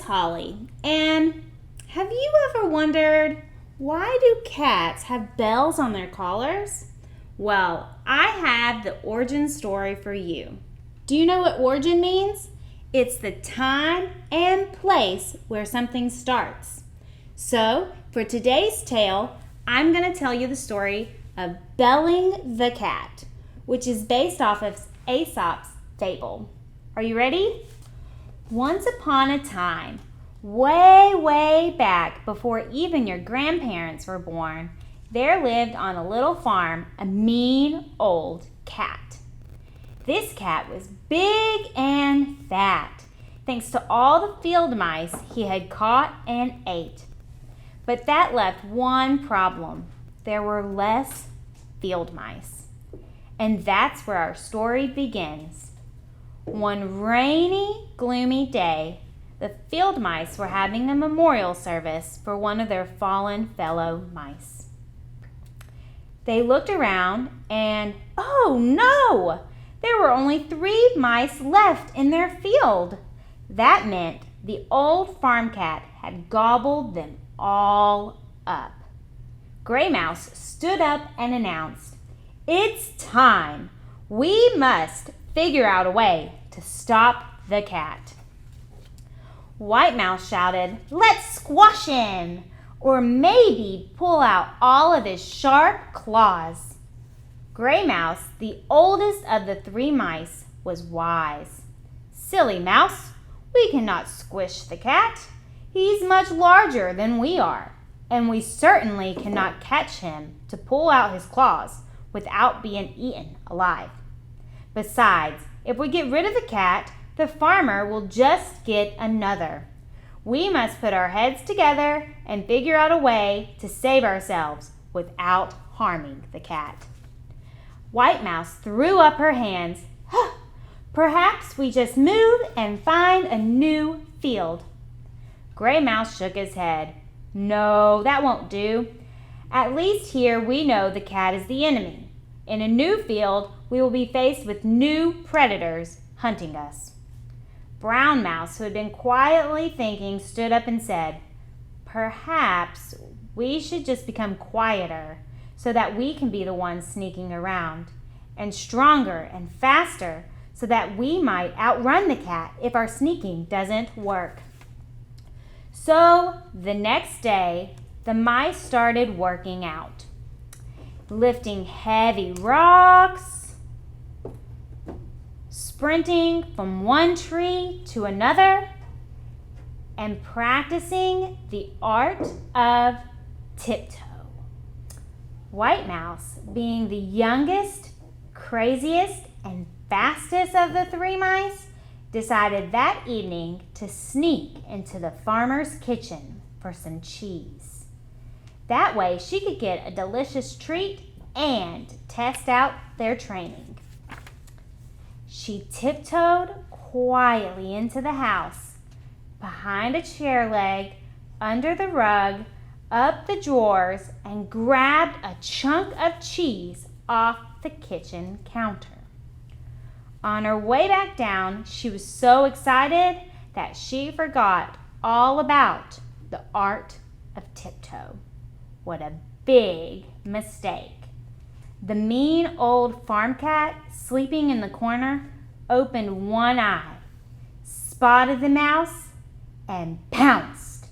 Holly, and have you ever wondered, why do cats have bells on their collars? Well, I have the origin story for you. Do you know what origin means? It's the time and place where something starts. So, for today's tale, I'm going to tell you the story of Belling the cat, which is based off of Aesop's fable. Are you ready? Once upon a time, way back before even your grandparents were born, there lived on a little farm a mean old cat. This cat was big and fat, thanks to all the field mice he had caught and ate. But that left one problem. There were less field mice. And that's where our story begins. One rainy, gloomy day, the field mice were having a memorial service for one of their fallen fellow mice. They looked around and, oh no! There were only 3 mice left in their field. That meant the old farm cat had gobbled them all up. Gray Mouse stood up and announced, "It's time! We must figure out a way to stop the cat." White Mouse shouted, "Let's squash him! Or maybe pull out all of his sharp claws." Gray Mouse, the oldest of the 3 mice, was wise. "Silly mouse, we cannot squish the cat. He's much larger than we are, and we certainly cannot catch him to pull out his claws without being eaten alive. Besides, if we get rid of the cat, the farmer will just get another. We must put our heads together and figure out a way to save ourselves without harming the cat." White Mouse threw up her hands. "Perhaps we just move and find a new field." Gray Mouse shook his head. "No, that won't do. At least here we know the cat is the enemy. In a new field, we will be faced with new predators hunting us." Brown Mouse, who had been quietly thinking, stood up and said, "Perhaps we should just become quieter so that we can be the ones sneaking around, and stronger and faster so that we might outrun the cat if our sneaking doesn't work." So the next day, the mice started working out, lifting heavy rocks, sprinting from one tree to another, and practicing the art of tiptoe. White Mouse, being the youngest, craziest, and fastest of the 3 mice, decided that evening to sneak into the farmer's kitchen for some cheese. That way she could get a delicious treat and test out their training. She tiptoed quietly into the house, behind a chair leg, under the rug, up the drawers, and grabbed a chunk of cheese off the kitchen counter. On her way back down, she was so excited that she forgot all about the art of tiptoe. What a big mistake. The mean old farm cat, sleeping in the corner, opened one eye, spotted the mouse, and pounced.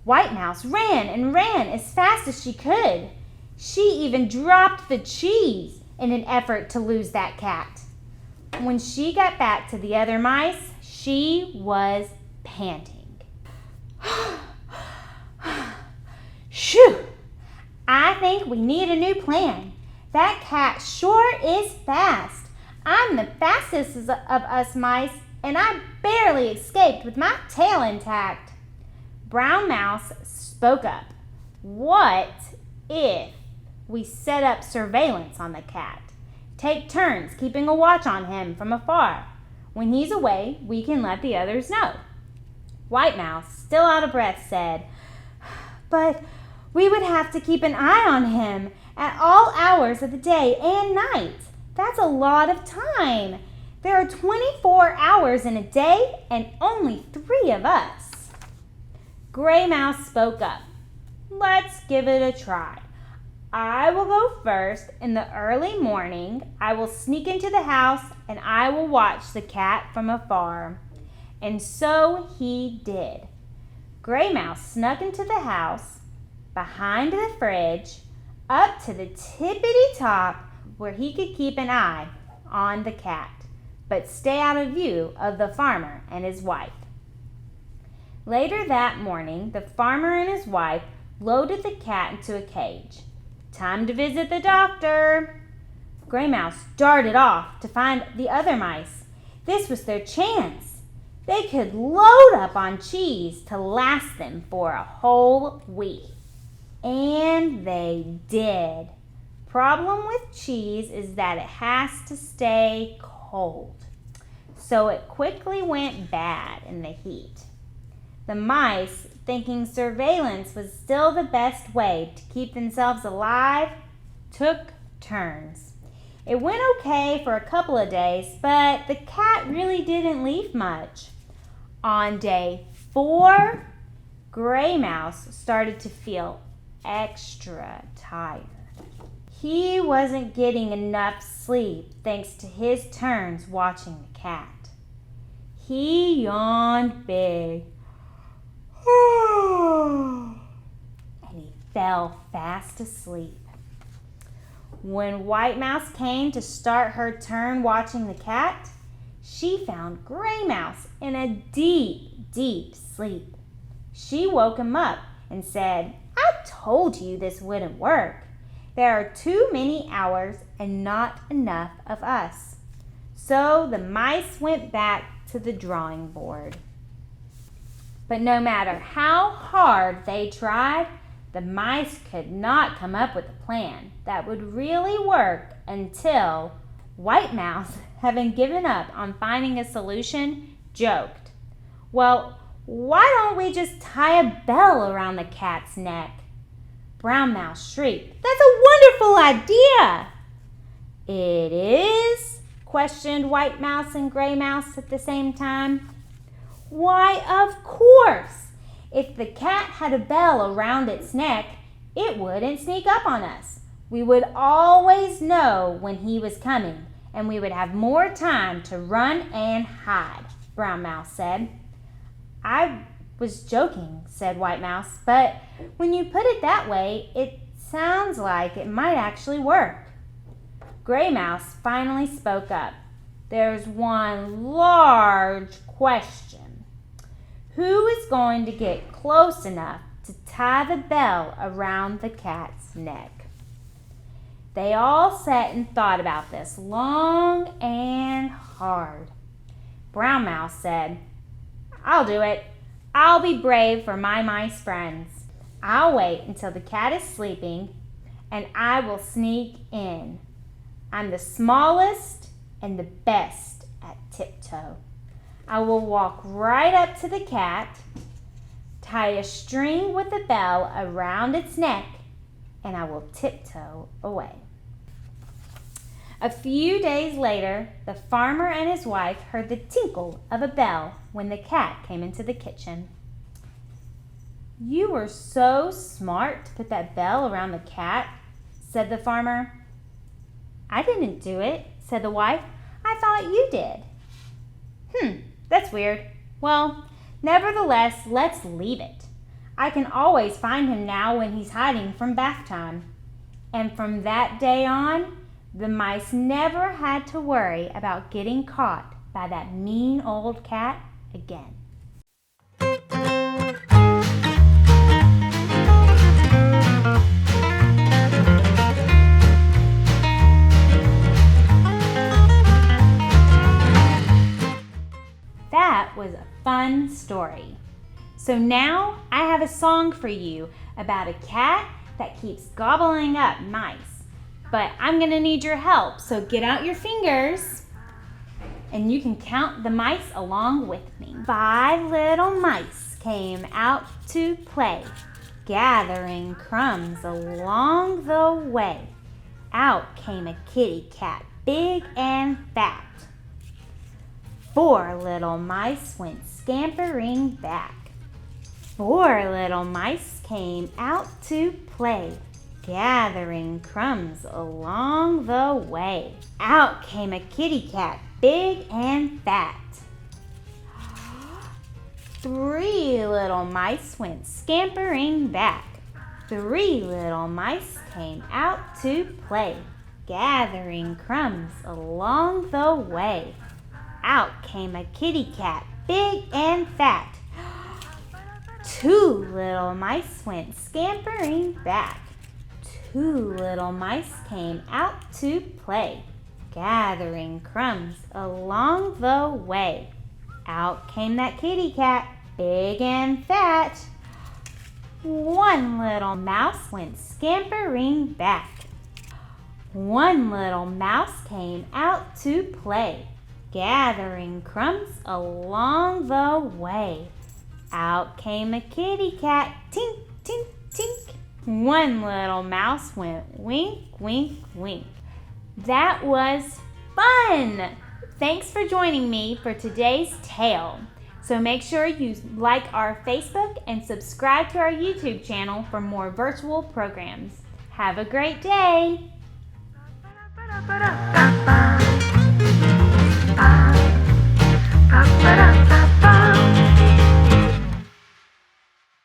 White Mouse ran and ran as fast as she could. She even dropped the cheese in an effort to lose that cat. When she got back to the other mice, she was panting. "Shoo! I think we need a new plan. That cat sure is fast. I'm the fastest of us mice, and I barely escaped with my tail intact." Brown Mouse spoke up. "What if we set up surveillance on the cat? Take turns keeping a watch on him from afar. When he's away, we can let the others know." White Mouse, still out of breath, said, "But we would have to keep an eye on him at all hours of the day and night. That's a lot of time. There are 24 hours in a day and only 3 of us. Gray Mouse spoke up. Let's give it a try. I will go first. In the early morning, I will sneak into the house and I will watch the cat from afar. And so he did. Gray Mouse snuck into the house, behind the fridge, up to the tippity top where he could keep an eye on the cat, but stay out of view of the farmer and his wife. Later that morning, the farmer and his wife loaded the cat into a cage. Time to visit the doctor. Gray Mouse darted off to find the other mice. This was their chance. They could load up on cheese to last them for a whole week. And they did. Problem with cheese is that it has to stay cold. So it quickly went bad in the heat. The mice, thinking surveillance was still the best way to keep themselves alive, took turns. It went okay for a couple of days, but the cat really didn't leave much. On day 4, Gray Mouse started to feel extra tired. He wasn't getting enough sleep thanks to his turns watching the cat. He yawned big. And he fell fast asleep. When White Mouse came to start her turn watching the cat, she found Gray Mouse in a deep, deep sleep. She woke him up and said, I told you this wouldn't work. There are too many hours and not enough of us. So the mice went back to the drawing board. But no matter how hard they tried, the mice could not come up with a plan that would really work until White Mouse, having given up on finding a solution, joked, Well, why don't we just tie a bell around the cat's neck? Brown Mouse shrieked, That's a wonderful idea! It is? Questioned White Mouse and Gray Mouse at the same time. Why, of course! If the cat had a bell around its neck, it wouldn't sneak up on us. We would always know when he was coming, and we would have more time to run and hide, Brown Mouse said. I was joking, said White Mouse, but when you put it that way, it sounds like it might actually work. Gray Mouse finally spoke up. There's one large question. Who is going to get close enough to tie the bell around the cat's neck? They all sat and thought about this long and hard. Brown Mouse said, I'll do it. I'll be brave for my mice friends. I'll wait until the cat is sleeping and I will sneak in. I'm the smallest and the best at tiptoe. I will walk right up to the cat, tie a string with a bell around its neck, and I will tiptoe away. A few days later, the farmer and his wife heard the tinkle of a bell when the cat came into the kitchen. You were so smart to put that bell around the cat, said the farmer. I didn't do it, said the wife. I thought you did. That's weird. Well, nevertheless, let's leave it. I can always find him now when he's hiding from bath time. And from that day on, the mice never had to worry about getting caught by that mean old cat again. That was a fun story. So now I have a song for you about a cat that keeps gobbling up mice. But I'm going to need your help, so get out your fingers and you can count the mice along with me. 5 little mice came out to play, gathering crumbs along the way. Out came a kitty cat, big and fat. 4 little mice went scampering back. 4 little mice came out to play, gathering crumbs along the way. Out came a kitty cat, big and fat. 3 little mice went scampering back. 3 little mice came out to play, gathering crumbs along the way. Out came a kitty cat, big and fat. 2 little mice went scampering back. 2 little mice came out to play, gathering crumbs along the way. Out came that kitty cat, big and fat. 1 little mouse went scampering back. 1 little mouse came out to play, gathering crumbs along the way. Out came a kitty cat, tink, tink, tink. 1 little mouse went wink, wink, wink. That was fun! Thanks for joining me for today's tale. So make sure you like our Facebook and subscribe to our YouTube channel for more virtual programs. Have a great day! Ba-ba-da.